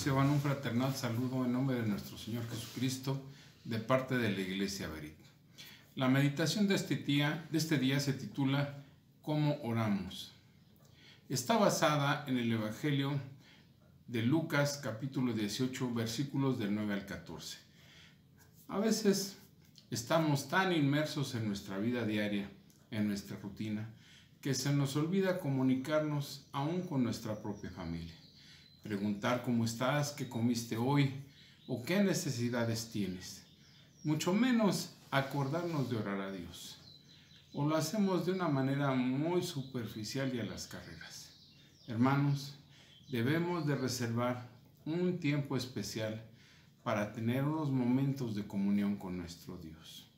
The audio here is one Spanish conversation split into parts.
reciban un fraternal saludo en nombre de nuestro Señor Jesucristo de parte de la Iglesia Berit. La meditación de este día se titula ¿Cómo oramos? Está basada en el Evangelio de Lucas capítulo 18 versículos del 9 al 14. A veces estamos tan inmersos en nuestra vida diaria, en nuestra rutina, que se nos olvida comunicarnos aún con nuestra propia familia. Preguntar cómo estás, qué comiste hoy o qué necesidades tienes. Mucho menos acordarnos de orar a Dios. O lo hacemos de una manera muy superficial y a las carreras. Hermanos, debemos de reservar un tiempo especial para tener unos momentos de comunión con nuestro Dios.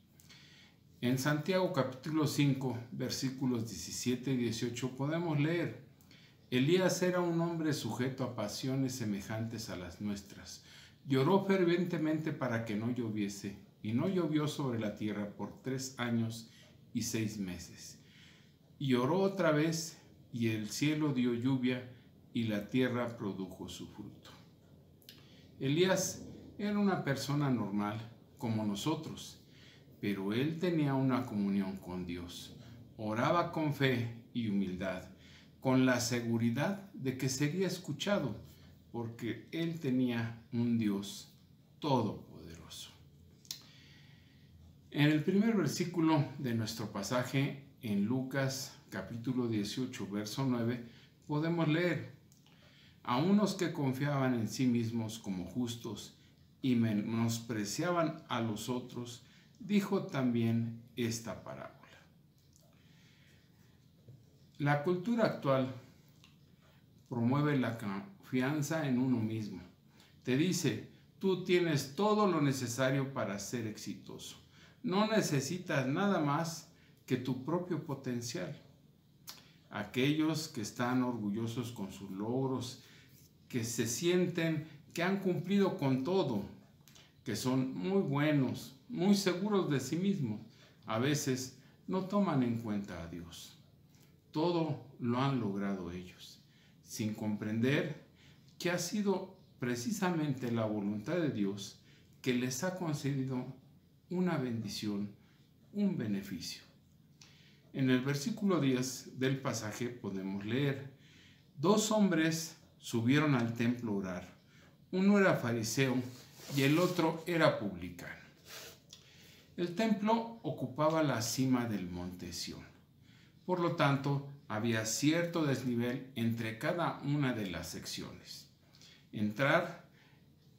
En Santiago capítulo 5, versículos 17 y 18 podemos leer: Elías era un hombre sujeto a pasiones semejantes a las nuestras. Lloró fervientemente para que no lloviese, y no llovió sobre la tierra por 3 años y 6 meses. Y oró otra vez, y el cielo dio lluvia, y la tierra produjo su fruto. Elías era una persona normal, como nosotros, pero él tenía una comunión con Dios. Oraba con fe y humildad, con la seguridad de que sería escuchado, porque él tenía un Dios todopoderoso. En el primer versículo de nuestro pasaje, en Lucas capítulo 18, verso 9, podemos leer: a unos que confiaban en sí mismos como justos y menospreciaban a los otros, dijo también esta parábola. La cultura actual promueve la confianza en uno mismo. Te dice, tú tienes todo lo necesario para ser exitoso. No necesitas nada más que tu propio potencial. Aquellos que están orgullosos con sus logros, que se sienten que han cumplido con todo, que son muy buenos, muy seguros de sí mismos, a veces no toman en cuenta a Dios. Todo lo han logrado ellos, sin comprender que ha sido precisamente la voluntad de Dios que les ha concedido una bendición, un beneficio. En el versículo 10 del pasaje podemos leer: 2 hombres subieron al templo a orar. Uno era fariseo y el otro era publicano. El templo ocupaba la cima del monte Sión. Por lo tanto, había cierto desnivel entre cada una de las secciones. Entrar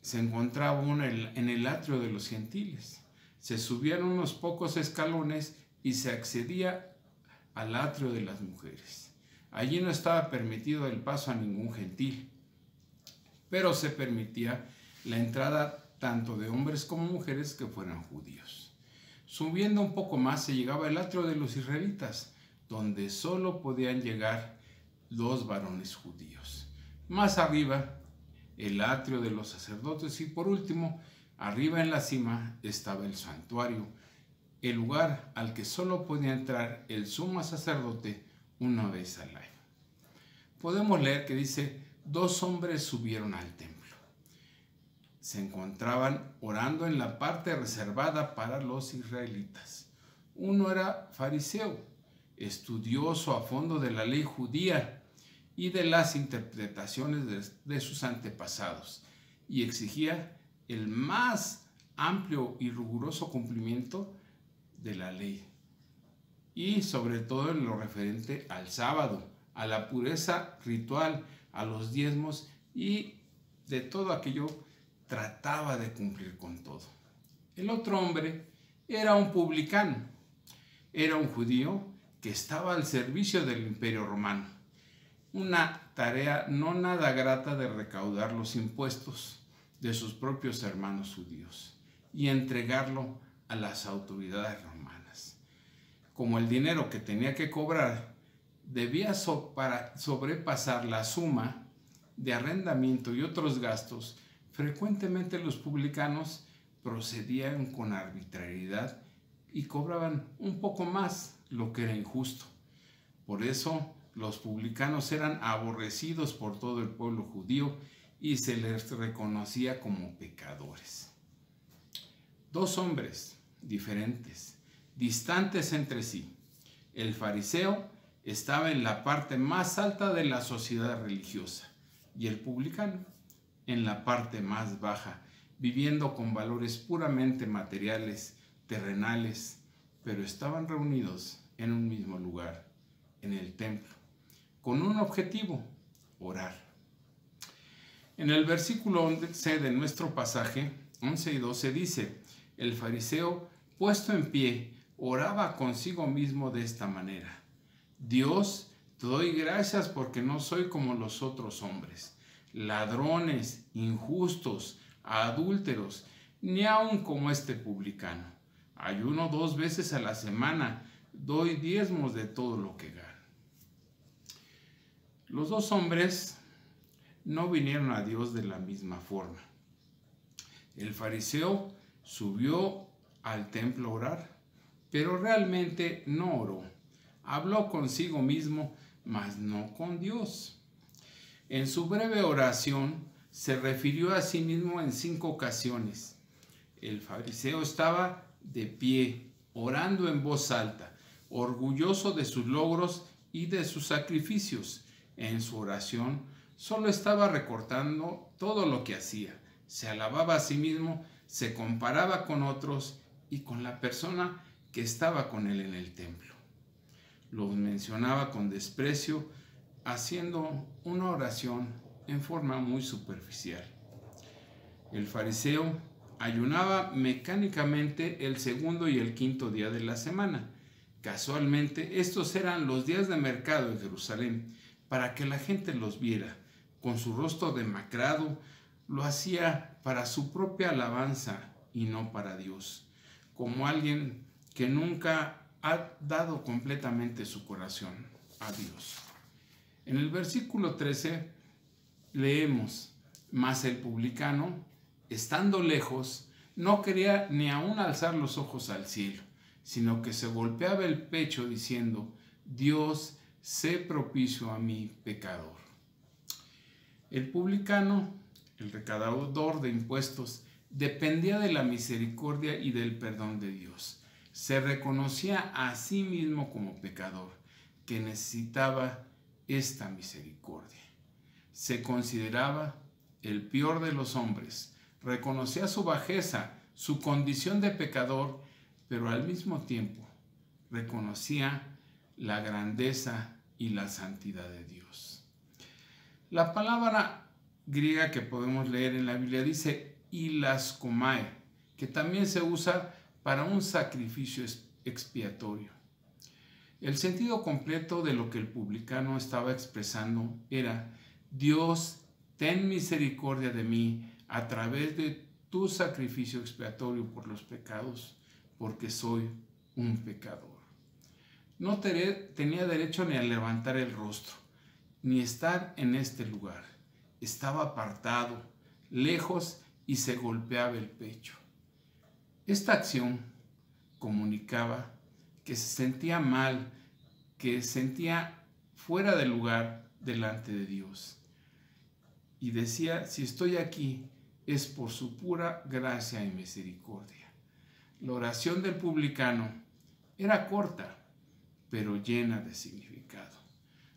se encontraba uno en el atrio de los gentiles. Se subían unos pocos escalones y se accedía al atrio de las mujeres. Allí no estaba permitido el paso a ningún gentil, pero se permitía la entrada tanto de hombres como mujeres que fueran judíos. Subiendo un poco más se llegaba al atrio de los israelitas, donde solo podían llegar 2 varones judíos. Más arriba, el atrio de los sacerdotes, y por último, arriba en la cima estaba el santuario, el lugar al que solo podía entrar el sumo sacerdote una vez al año. Podemos leer que dice: 2 hombres subieron al templo. Se encontraban orando en la parte reservada para los israelitas. Uno era fariseo, estudioso a fondo de la ley judía y de las interpretaciones de sus antepasados, y exigía el más amplio y riguroso cumplimiento de la ley, y sobre todo en lo referente al sábado, a la pureza ritual, a los diezmos, y de todo aquello trataba de cumplir con todo. El otro hombre era un publicano, era un judío que estaba al servicio del Imperio Romano. Una tarea no nada grata de recaudar los impuestos de sus propios hermanos judíos y entregarlo a las autoridades romanas. Como el dinero que tenía que cobrar debía sobrepasar la suma de arrendamiento y otros gastos, frecuentemente los publicanos procedían con arbitrariedad y cobraban un poco más, lo que era injusto. Por eso los publicanos eran aborrecidos por todo el pueblo judío y se les reconocía como pecadores. Dos hombres diferentes, distantes entre sí. El fariseo estaba en la parte más alta de la sociedad religiosa y el publicano en la parte más baja, viviendo con valores puramente materiales, terrenales, pero estaban reunidos en un mismo lugar, en el templo, con un objetivo: orar. En el versículo 11 de nuestro pasaje, 11 y 12, dice: el fariseo, puesto en pie, oraba consigo mismo de esta manera: Dios, te doy gracias porque no soy como los otros hombres, ladrones, injustos, adúlteros, ni aun como este publicano. Ayuno 2 veces a la semana, doy diezmos de todo lo que gano. Los dos hombres no vinieron a Dios de la misma forma. El fariseo subió al templo a orar, pero realmente no oró. Habló consigo mismo, mas no con Dios. En su breve oración se refirió a sí mismo en 5 ocasiones. El fariseo estaba de pie, orando en voz alta, orgulloso de sus logros y de sus sacrificios. En su oración solo estaba recortando todo lo que hacía. Se alababa a sí mismo, se comparaba con otros y con la persona que estaba con él en el templo. Los mencionaba con desprecio, haciendo una oración en forma muy superficial. El fariseo ayunaba mecánicamente el segundo y el quinto día de la semana. Casualmente, estos eran los días de mercado en Jerusalén, para que la gente los viera. Con su rostro demacrado, lo hacía para su propia alabanza y no para Dios, como alguien que nunca ha dado completamente su corazón a Dios. En el versículo 13 leemos: mas el publicano, estando lejos, no quería ni aún alzar los ojos al cielo, sino que se golpeaba el pecho diciendo: Dios, sé propicio a mí, pecador. El publicano, el recaudador de impuestos, dependía de la misericordia y del perdón de Dios. Se reconocía a sí mismo como pecador, que necesitaba esta misericordia. Se consideraba el peor de los hombres, reconocía su bajeza, su condición de pecador, pero al mismo tiempo reconocía la grandeza y la santidad de Dios. La palabra griega que podemos leer en la Biblia dice hilaskomai, que también se usa para un sacrificio expiatorio. El sentido completo de lo que el publicano estaba expresando era: Dios, ten misericordia de mí a través de tu sacrificio expiatorio por los pecados, porque soy un pecador. No tenía derecho ni a levantar el rostro, ni estar en este lugar. Estaba apartado, lejos, y se golpeaba el pecho. Esta acción comunicaba que se sentía mal, que se sentía fuera de lugar delante de Dios. Y decía: si estoy aquí es por su pura gracia y misericordia. La oración del publicano era corta, pero llena de significado.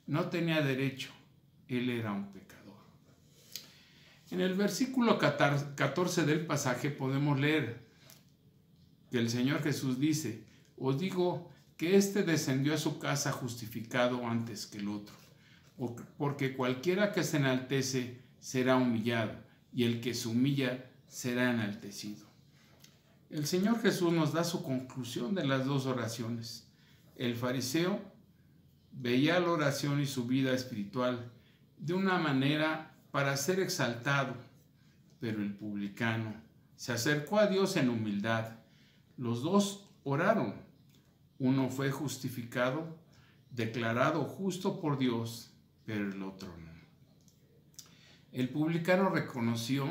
No tenía derecho, él era un pecador. En el versículo 14 del pasaje podemos leer que el Señor Jesús dice: os digo que éste descendió a su casa justificado antes que el otro, porque cualquiera que se enaltece será humillado, y el que se humilla será enaltecido. El Señor Jesús nos da su conclusión de las dos oraciones. El fariseo veía la oración y su vida espiritual de una manera para ser exaltado, pero el publicano se acercó a Dios en humildad. Los dos oraron. Uno fue justificado, declarado justo por Dios, pero el otro no. El publicano reconoció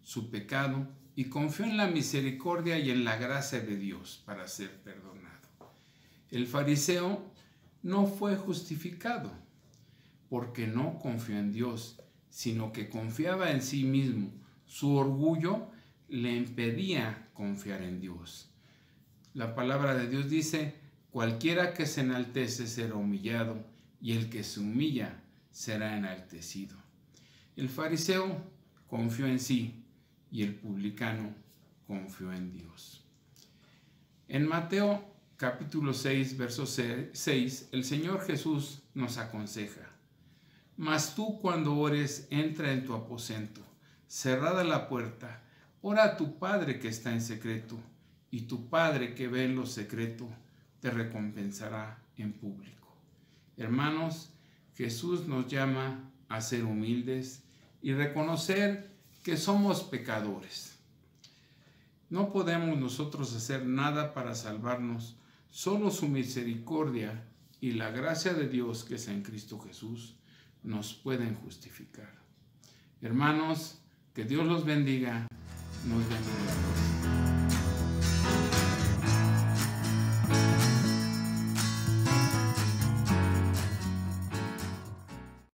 su pecado y confió en la misericordia y en la gracia de Dios para ser perdonado. El fariseo no fue justificado porque no confió en Dios, sino que confiaba en sí mismo. Su orgullo le impedía confiar en Dios. La palabra de Dios dice: cualquiera que se enaltece será humillado, y el que se humilla será enaltecido. El fariseo confió en sí, y el publicano confió en Dios. En Mateo capítulo 6, verso 6, el Señor Jesús nos aconseja: mas tú, cuando ores, entra en tu aposento, cerrada la puerta, ora a tu Padre que está en secreto, y tu Padre que ve en lo secreto te recompensará en público. Hermanos, Jesús nos llama a ser humildes y reconocer que somos pecadores. No podemos nosotros hacer nada para salvarnos, solo su misericordia y la gracia de Dios que es en Cristo Jesús nos pueden justificar. Hermanos, que Dios los bendiga. Nos vemos.